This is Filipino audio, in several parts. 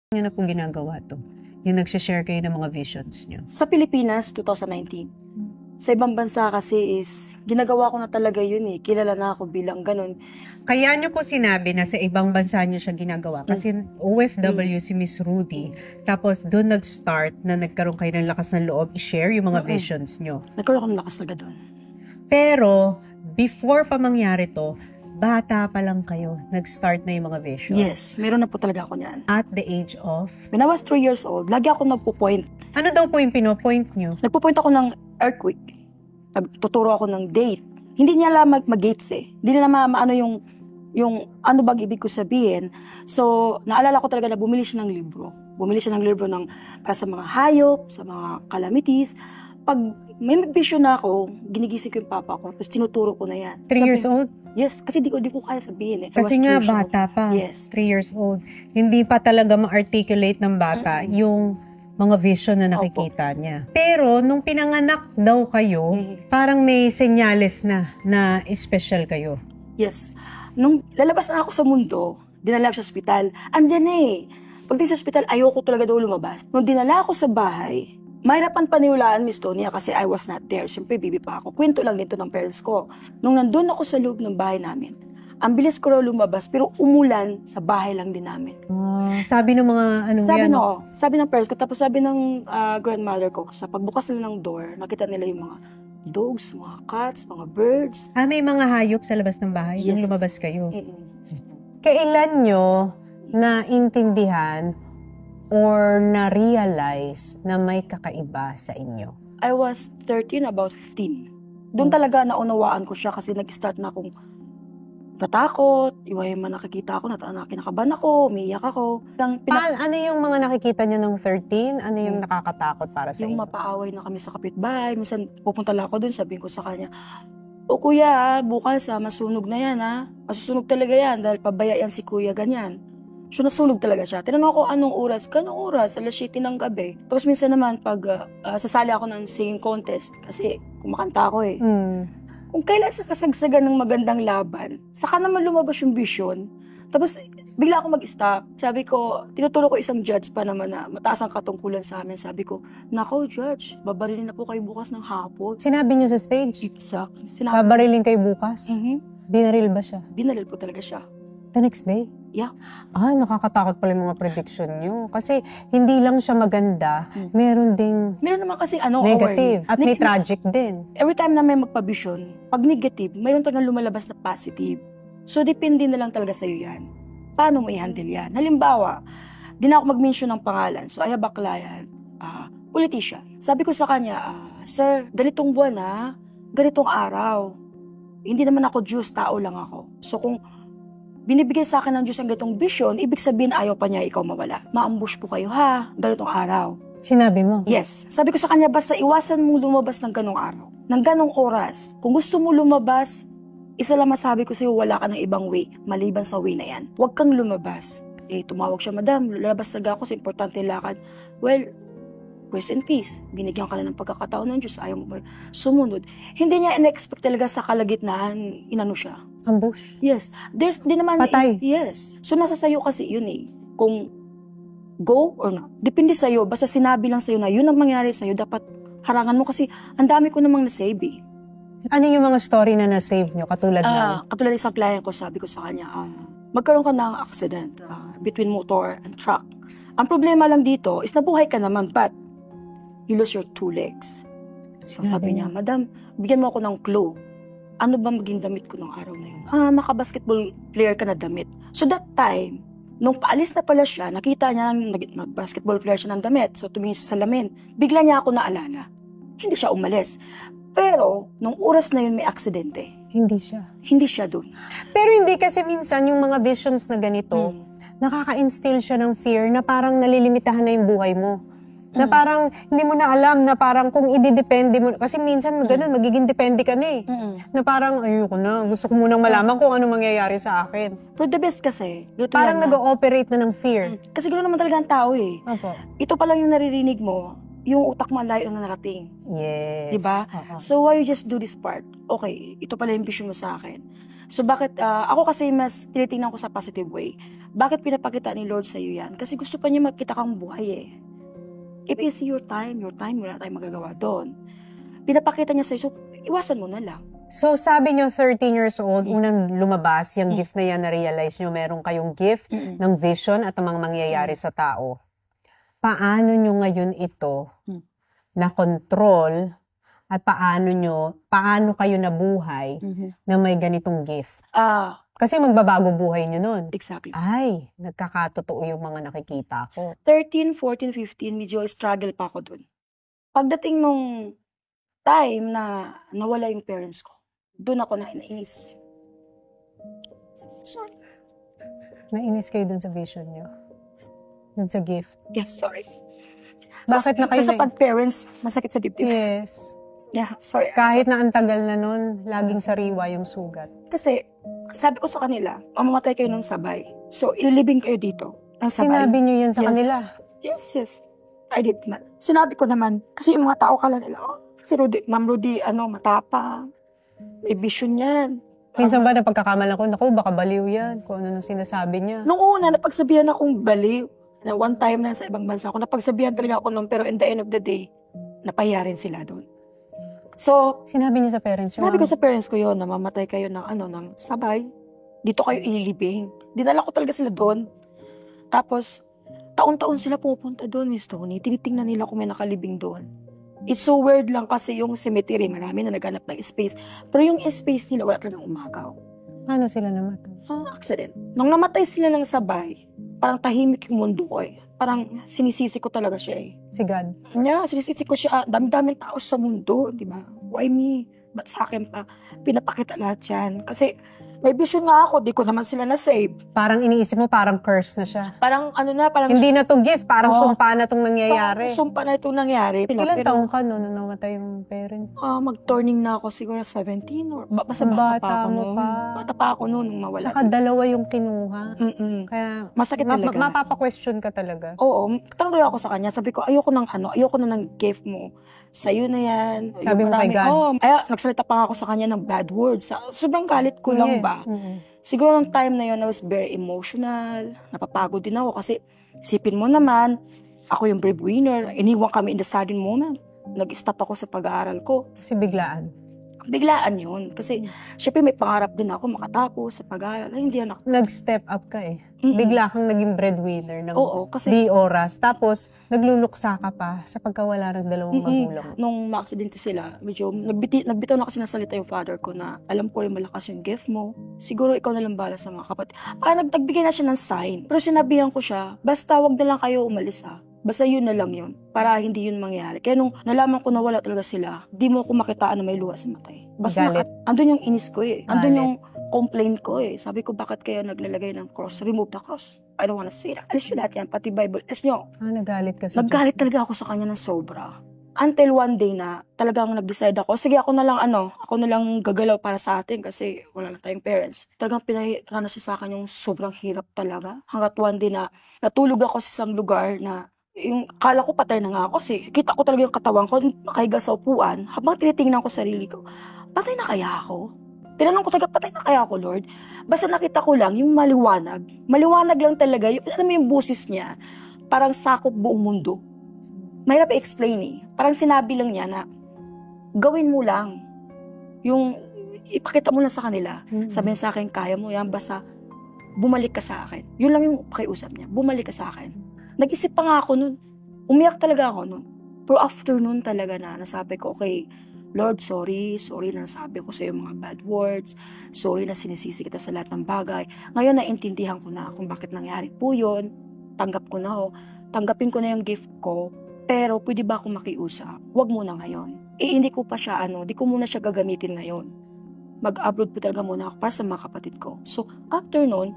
Niyo na pong ginagawa to? Yung nagsishare kayo ng mga visions niyo? Sa Pilipinas, 2019. Sa ibang bansa kasi is, ginagawa ko na talaga yun eh. Kilala na ako bilang ganun. Kaya niyo po sinabi na sa ibang bansa niyo siya ginagawa. Kasi OFW si Miss Rudy. Tapos doon nag-start na nagkaroon kayo ng lakas ng loob i-share yung mga visions niyo. Nagkaroon ako ng lakas talaga doon. Pero, before pa mangyari to, bata pa lang kayo, nag-start na yung mga visions. Yes, meron na po talaga ako niyan. At the age of? When I was 3 years old, lagi ako nagpo-point. Ano daw po yung pinopoint niyo? Nagpo-point ako ng earthquake. Nagtuturo ako ng date. Hindi niya alam mag-gates eh. Hindi nila maano yung ano bang ibig ko sabihin. So, naalala ko talaga na bumili siya ng libro. Bumili siya ng libro para sa mga hayop, sa mga calamities. Pag may vision na ako, ginigising ko yung papa ko, tapos tinuturo ko na yan. 3 years old? Yes, kasi di ko kaya sabihin eh. Kasi nga bata pa. Yes. 3 years old. Hindi pa talaga ma-articulate ng bata yung mga vision na nakikita niya. Pero, nung pinanganak daw kayo, parang may senyales na special kayo. Yes. Nung lalabas na ako sa mundo, dinala ako sa ospital. Andyan eh. Pagdating sa ospital, ayoko talaga daw lumabas. Nung dinala ako sa bahay, mahirapan paniwalaan, Miss Tonia, kasi I was not there. Siyempre, baby pa ako. Kwento lang dito ng parents ko. Nung nandun ako sa loob ng bahay namin, ang bilis ko raw lumabas, pero umulan sa bahay lang din namin. Sabi ng mga sabi ng parents ko, tapos sabi ng grandmother ko, sa pagbukas nila ng door, nakita nila yung mga dogs, mga cats, mga birds. May mga hayop sa labas ng bahay nung Yes. lumabas kayo. Kailan nyo naintindihan or na-realize na may kakaiba sa inyo? I was 13, about 15. Doon talaga naunawaan ko siya kasi nag-start na akong natakot, iwahe man nakikita ako, kinakabahan ako, umiiyak ako. Ano yung mga nakikita nyo ng 13? Ano yung nakakatakot para sa Yung inyo? mapaaway na kami sa kapitbahay, minsan pupunta lang ako doon, sabihin ko sa kanya, o kuya, bukas masunog na yan masusunog talaga yan dahil pabaya yan si kuya, ganyan. So nasunog talaga siya. Tinanong ako anong oras, kanong oras, alas 7 ng gabi. Tapos minsan naman pag sasali ako ng singing contest, kasi kumakanta ako eh. Kung kailan sa kasagsagan ng magandang laban, saka naman lumabas yung vision. Tapos, bigla ako mag-stop. Sabi ko, tinuturo ko isang judge pa naman na mataas ang katungkulan sa amin. Sabi ko, nako judge, babarilin na po kayo bukas ng hapon. Sinabi nyo sa stage? Exactly. Babarilin kayo bukas? Dinaril ba siya? Binaril po talaga siya. The next day? Yeah. Nakakatakot pala yung mga prediction nyo. Kasi hindi lang siya maganda, meron ding Meron naman kasi negative. At may tragic din. Every time na may magpa-vision, pag negative, mayroon talagang lumalabas na positive. So, depende na lang talaga sa'yo yan. Paano mo i-handle yan? Halimbawa, di na ako mag-mention ng pangalan. So, I have a client, politician. Sabi ko sa kanya, sir, ganitong buwan ganitong araw. Hindi naman ako Diyos, tao lang ako. So, kung binibigay sa akin ng Diyos ang ganitong vision, ibig sabihin ayaw pa niya ikaw mawala. Ma-ambush po kayo ganitong araw. Sinabi mo? Yes. Sabi ko sa kanya, basta iwasan mong lumabas ng ganong araw. Ng ganong oras. Kung gusto mo lumabas, isa lang masabi ko sa'yo, wala ka ng ibang way, maliban sa way na yan. Huwag kang lumabas. Tumawag siya, madam, lalabas talaga ako sa importante lakad. Well, rest in peace. Binigyan ka na ng pagkakataon ng Diyos, ayaw mo sumunod. Hindi niya in-expect talaga sa kalagitnaan, inano siya. Ambush? Yes. Di naman. Patay? Yes. So, nasa sayo kasi yun Kung go or not. Depende sa'yo. Basta sinabi lang sa'yo na yun ang mangyari sa'yo, dapat harangan mo kasi ang dami ko namang nasave Ano yung mga story na na-save nyo? Katulad Katulad isang client ko, sabi ko sa kanya, magkaroon ka ng accident between motor and truck. Ang problema lang dito is nabuhay ka naman, but you lose your 2 legs. So sabi niya, madam, bigyan mo ako ng clue. Ano ba maging damit ko nung araw na yun? Maka-basketball player ka na damit. So that time, nung paalis na pala siya, nakita niya nag-basketball player siya ng damit. So tumingin sa salamin. Bigla niya ako naalala. Hindi siya umalis. Pero, nung oras na yun may aksidente. Hindi siya. Hindi siya dun. Pero hindi kasi minsan yung mga visions na ganito, nakaka-instill siya ng fear na parang nalilimitahan na yung buhay mo. Na parang hindi mo na alam na parang kung ididepende mo. Kasi minsan ganun, magiging depende ka na Na parang ayoko na, gusto ko munang malaman kung ano mangyayari sa akin. Pero the best kasi, parang nag-ooperate na ng fear. Kasi gano'n naman talaga ang tao Opo. Ito pa lang yung naririnig mo, yung utak mo layo na narating. Yes. Diba? So why you just do this part? Okay, ito pala yung vision mo sa akin. So bakit, ako kasi mas tinitingnan ko sa positive way. Bakit pinapakita ni Lord sa'yo yan? Kasi gusto pa niya makita kang buhay eh. If it's your time, wala tayong magagawa doon. Pinapakita niya sa'yo, so iwasan mo na lang. So, sabi nyo, 13 years old, unang lumabas, yung gift na yan, na-realize nyo, meron kayong gift ng vision at ang mga mangyayari sa tao. Paano nyo ngayon ito na-control at paano kayo nabuhay na may ganitong gift? Kasi magbabago buhay nyo nun. Exactly. Ay, nagkakatotoo yung mga nakikita ko. 13, 14, 15, medyo struggle pa ako dun. Pagdating nung time na nawala yung parents ko, dun ako nainis. Sorry. Nainis kayo dun sa vision nyo? Dun sa gift? Yes, sorry. Bakit na kayo Basta pag parents, masakit sa dibdib. Yes. Yeah, sorry. Kahit na ang tagal na nun, laging sariwa yung sugat. Kasi, sabi ko sa kanila, mamamatay kayo ng sabay. So, ililibing kayo dito ng sabay. Sinabi nyo yan sa kanila? Yes. I did not. Sinabi ko naman, kasi yung mga tao kala nila, si Rudy, Ma'am Rudy, matapang. May vision yan. Minsan ba napagkakamalan ko, naku, baka baliw yan, kung ano nang sinasabi niya. Nung una, napagsabihan akong baliw. Na one time na sa ibang bansa ako, napagsabihan talaga ako nun, pero in the end of the day, napahiya rin sila doon. So, Sinabi niyo sa parents niyo? sinabi ko sa parents ko yun, na mamatay kayo ng sabay. Dito kayo ililibing. Dinala ko talaga sila doon. Tapos, taon-taon sila pupunta doon, Miss Tony. Tinitingnan nila kung may nakalibing doon. It's so weird lang kasi yung cemetery, marami na naghanap ng space. Pero yung space nila, wala talagang umagaw. Paano sila namatay? Accident. Nung namatay sila ng sabay, parang tahimik yung mundo ko eh. Parang sinisisi ko talaga siya eh. Si God? Yeah, sinisisi ko siya. Dami-daming tao sa mundo, di ba? Why me? Ba't sa akin pa? Pinapakita lahat yan. Kasi may vision nga ako, di ko naman sila na-save. Parang iniisip mo, parang curse na siya. Parang parang... Hindi na to gift, parang sumpa na tong nangyayari. Parang sumpa na itong nangyari. Ilan taong ka no, nung namatay yung parent? Mag-turning na ako siguro 17 or basta bata pa ako noon. Bata pa ako noon nung mawala. Saka dalawa yung kinuha. Kaya masakit talaga. Mapapa-question ka talaga. Oo, tanong ako sa kanya. Sabi ko, ayoko na ng gift mo. Sa'yo na yan. Sabi mo kay God? Nagsalita pa ako sa kanya ng bad words. Sobrang galit ko lang ba? Siguro nung time na yun, I was very emotional. Napapagod din ako kasi sipin mo naman, ako yung breadwinner. Iniwan kami in the sudden moment. Nag-stop ako sa pag-aaral ko. Kasi biglaan. Biglaan yun. Kasi, syempre may pangarap din ako makatapos sa pag-aaral. Ay, hindi anak. Nag-step up ka eh. Bigla kang naging breadwinner ng kasi, di oras. Tapos, nagluluksa ka pa sa pagkawala ng dalawang magulang. Nung ma-aksidente sila, medyo nagbitaw na kasi nasalita yung father ko na alam ko rin malakas yung gift mo. Siguro ikaw na lang bala sa mga kapatid. Parang nagbigay na siya ng sign. Pero sinabihan ko siya, basta wag na lang kayo umalis ha. Basta yun na lang yun. Para hindi yun mangyari. Kaya nung nalaman ko na wala talaga sila, di mo ko makitaan na may luha sa matay. Basta andun yung inis ko eh. Andun yung complaint ko eh. Sabi ko, bakit kaya naglalagay ng cross? Remove the cross. I don't wanna see that. Alis nyo lahat yan, pati Bible. Alis nyo. Nagalit ka sa Naggalit talaga ako sa kanya ng sobra. Until one day na talagang nag-decide ako, sige ako na lang gagalaw para sa atin kasi wala na tayong parents. Talagang pinahiranas siya sa akin yung sobrang hirap talaga. Hanggat one day na natulog ako sa isang lugar na yung kala ko patay na nga ako kasi kita ko talaga yung katawan ko nakahiga sa upuan habang tinitingnan ko sarili ko. Patay na kaya ako? Tinanong ko talaga, patay na kaya ako, Lord? Basta nakita ko lang yung maliwanag. Maliwanag lang talaga. Alam mo yung busis niya, parang sakop buong mundo. Mahirap i-explain eh. Parang sinabi lang niya na, gawin mo lang. Yung, ipakita mo lang sa kanila. Sabihin sa akin, kaya mo yan, basta bumalik ka sa akin. Yun lang yung pakiusap niya, bumalik ka sa akin. Nag-isip pa nga ako nun. Umiyak talaga ako nun. Pero after nun talaga na, nasabi ko, okay, Lord, sorry na nasabi ko sa iyo mga bad words. Sorry na sinisisi kita sa lahat ng bagay. Ngayon naintindihan ko na kung bakit nangyari po yun. Tanggap ko na ho. Tanggapin ko na yung gift ko. Pero pwede ba akong makiusap? Huwag muna ngayon. Hindi ko pa siya di ko muna siya gagamitin ngayon. Mag-upload po talaga muna ako para sa mga kapatid ko. So, after nun,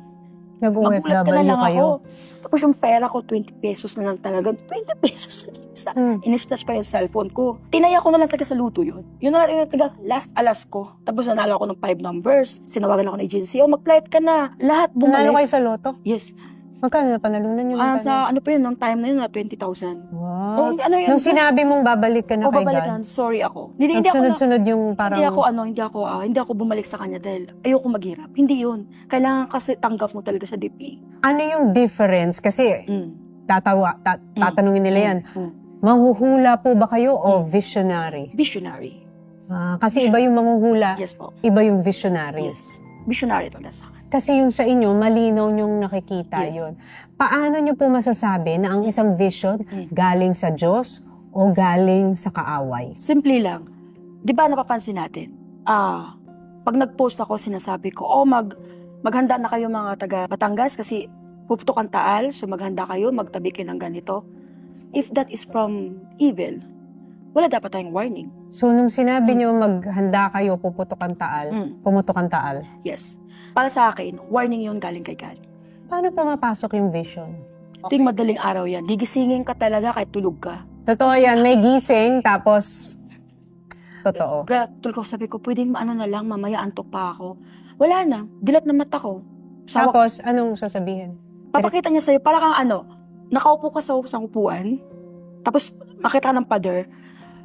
nag-OFW kayo. Tapos yung pera ko, 20 pesos na lang talaga. 20 pesos na in-slash pa yung cellphone ko. Tinaya ko na lang talaga sa luto yun. Yun na lang yung talaga last alas ko. Tapos nanalo ako ng 5 numbers. Sinawagan ako ng agency, mag-flight ka na. Lahat bumalik. Nanalo kayo sa loto? Yes. Magkano na panalunan yun? Sa ano pa yun, nung time na yun, 20,000. Wow. Ano yun? Nung sinabi mong babalik ka na kay babalik God, na, sorry ako. Hindi ako nagsunod-sunod yung parang... hindi ako bumalik sa kanya dahil ayoko maghirap. Hindi yun. Kailangan kasi tanggap mo talaga sa deeply. Ano yung difference? Kasi tatanungin nila yan. Mahuhula po ba kayo o visionary? Visionary. Kasi iba yung manghuhula, Yes po. iba yung visionary. Yes. Visionary talaga sa akin. Kasi yung sa inyo, malinaw nyong nakikita Yes. yun. Paano nyo po masasabi na ang isang vision galing sa Diyos o galing sa kaaway? Simple lang. Di ba napapansin natin? Pag nag-post ako, sinasabi ko, maghanda na kayo mga taga Batangas kasi puputok ang taal, so maghanda kayo, magtabi kayo ng ganito. If that is from evil, wala dapat tayong warning. So, nung sinabi nyo maghanda kayo, pumutok ang taal, Yes. Para sa akin, warning yun galing kay God. paano pumapasok yung vision? Ting madaling araw yan. Gigisingin ka talaga kahit tulog ka. Totoo yan, may gising, tapos, totoo. Kaya tulog ko, sabi ko, pwedeng na lang, mamaya antok pa ako. Wala na, dilat na mata ko. Tapos, anong sasabihin? Papakita niya sa'yo, para kang nakaupo ka sa upuan, tapos makita ka ng pader,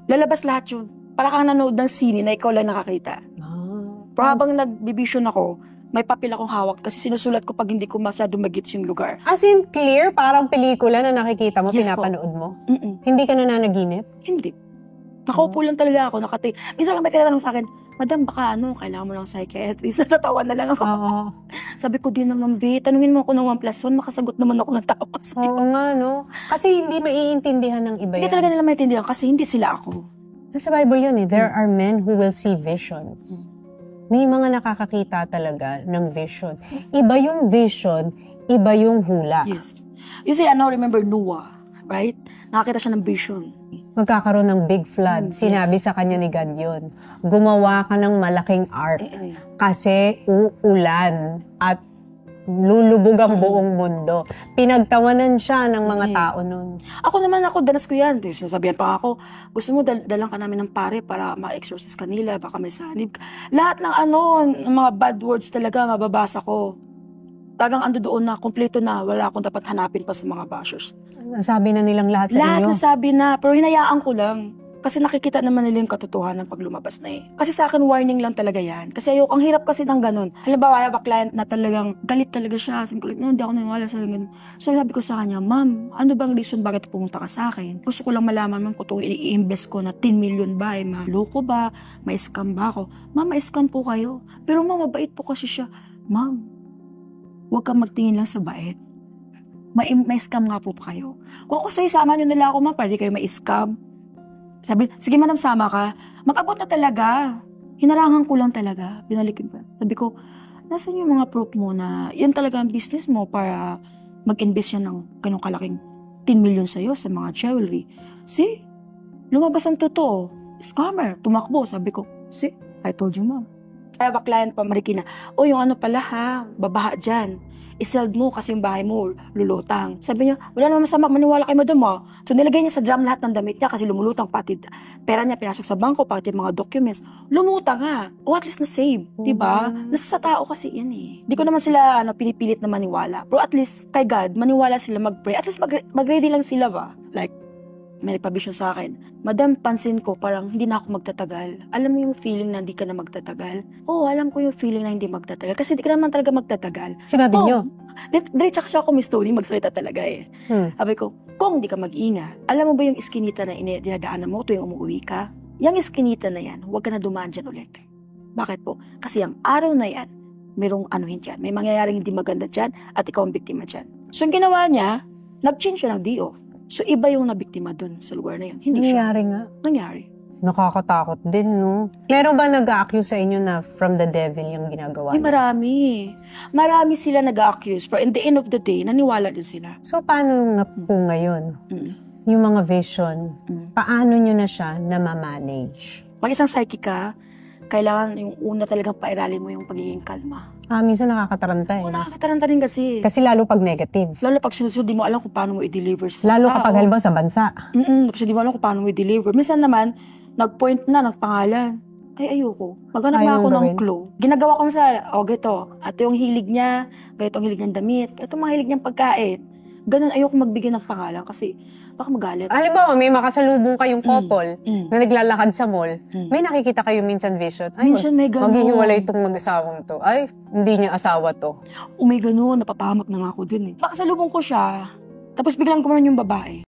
lalabas lahat yun. Para kang nanood ng sine na ikaw lang nakakita. Pero habang nag-vision ako, may papel akong hawak kasi sinusulat ko pag hindi ko masyado magets yung lugar. As in, clear? Parang pelikula na nakikita mo, Yes, pinapanood mo? Mm-mm. Hindi ka nananaginip? Hindi. Nakaupo lang talaga ako, Minsan lang may tinatanong sa akin, Madam, baka kailangan mo ng psychiatrist. Natawa na lang ako. Oo. Sabi ko, di naman, B, tanungin mo ako ng 1+1, makasagot naman ako ng tawa. Oo nga, no? Kasi hindi maiintindihan ng iba Hindi yan. talaga nila maintindihan kasi hindi sila ako. Nasa Bible yun eh. There are men who will see visions. May mga nakakakita talaga ng vision. Iba yung vision, iba yung hula. Yes. You see, remember Noah, right? Nakakita siya ng vision. Magkakaroon ng big flood. Sinabi sa kanya ni God yun. Gumawa ka ng malaking ark kasi uulan at lulubog ang buong mundo. Pinagtawanan siya ng mga tao nun. Ako naman, danas ko yan. Sinasabihan pa ako, gusto mo dalang ka namin ng pare para ma-exorcise kanila, baka may sanib. Lahat ng mga bad words talaga mababasa ko. Tagang ando doon na, kompleto na, wala akong dapat hanapin pa sa mga bashers. Nasabi na nilang lahat sa Lahat inyo. nasabi na, pero hinayaan ko lang. Kasi nakikita naman nila yung katotohanan pag lumabas na eh. Kasi sa akin, warning lang talaga yan. Kasi ang hirap kasi ng ganun. Halimbawa, I have a client na talagang galit talaga siya. Sabi ko, hindi ako naniwala sa ganun. So sabi ko sa kanya, Ma'am, ano bang reason bakit pumunta ka sa akin? Gusto ko lang malaman, Ma'am, kung itong i-invest ko na 10 million ba, maloko ba, may scam ba ako? Ma'am, may scam po kayo. Pero Ma'am, mabait po kasi siya. Ma'am, huwag kang magtingin lang sa bait. May scam nga po pa kayo. Kung ako sa'yo, sama nyo nila ako, Ma'am, para di kayo may scam. Sabi, sige madam, sama ka. Mag-abot na talaga. Hinarangan ko lang talaga. Binalikin ko. Sabi ko, nasan yung mga proof mo na yan talaga ang business mo para mag-invest yan ng ganong kalaking 10 million sa'yo sa mga jewelry. See? Lumabas ang totoo. Scammer. Tumakbo. Sabi ko, see? I told you, Ma'am. Kaya ba client pa Marikina, yung pala ha, babaha dyan. I-sell mo kasi yung bahay mo lulutang. Sabi niya, wala naman masama, maniwala kay madam mo. So nilagay niya sa drum lahat ng damit niya kasi lumulutang pati pera niya pinasok sa bangko, pati mga documents. Lumutang ha. O at least na-save. Diba? Nasa sa tao kasi yan eh. Di ko naman sila pinipilit na maniwala. Pero at least kay God, maniwala sila mag-pray. At least mag-ready lang sila ba? Like, may nagpa-vision sa akin. Madam, pansin ko, parang hindi na ako magtatagal. Alam mo yung feeling na hindi ka na magtatagal? Oo, alam ko yung feeling na hindi magtatagal. Kasi hindi ka naman talaga magtatagal. Sinabi niyo? Diretsa ka siya ako, Miss Tony, magsalita talaga eh. Sabi ko, kung hindi ka mag-ingat, alam mo ba yung iskinita na dinadaanan mo tuwing umuwi ka? Yung iskinita na yan, huwag ka na dumaan dyan ulit. Bakit po? Kasi ang araw na yan, merong anuhin dyan. May mangyayaring hindi maganda dyan at ikaw ang biktima dyan. So yung ginawa niya, nag-change siya ng D.O. So, iba yung nabiktima dun sa lugar na yun. Hindi Nangyari siya. nga. Nangyari. Nakakatakot din, no? Meron ba nag-accuse sa inyo na from the devil yung ginagawa Ay, niya? marami. Marami sila nag-accuse. But in the end of the day, naniwala din sila. So, paano nga po ngayon? Yung mga vision, paano nyo na siya na-manage? Pag isang psychic ka, kailangan yung una talagang pairalin mo yung pagiging kalma. Minsan nakakataranta eh. Nakakataranta rin kasi. Kasi lalo pag negative. Lalo pag sinusunod, di mo alam kung paano mo i-deliver sa Lalo tao. kapag halimbawa sa bansa. Kasi di mo alam kung paano mo i-deliver. Minsan naman, nag-point na ng pangalan. Ay, ayoko. Maghanap Ayaw nga ako mong ng gawin? clue. Ginagawa ko sa, ganito. Ito yung hilig niya, ganito ang hilig niyang damit, ito mga hilig niyang pagkain. Ganun, ayoko magbigay ng pangalan kasi baka magalit. Halimbawa, may makasalubong kayong couple Mm. na naglalakad sa mall, Mm. may nakikita kayo minsan vision. Ay, Minsan may ganun. maghihiwalay itong mag-asawang to. Ay, hindi niya asawa to. May ganun, napapahamak na nga ako dun eh. Makasalubong ko siya, tapos biglang kumanan yung babae.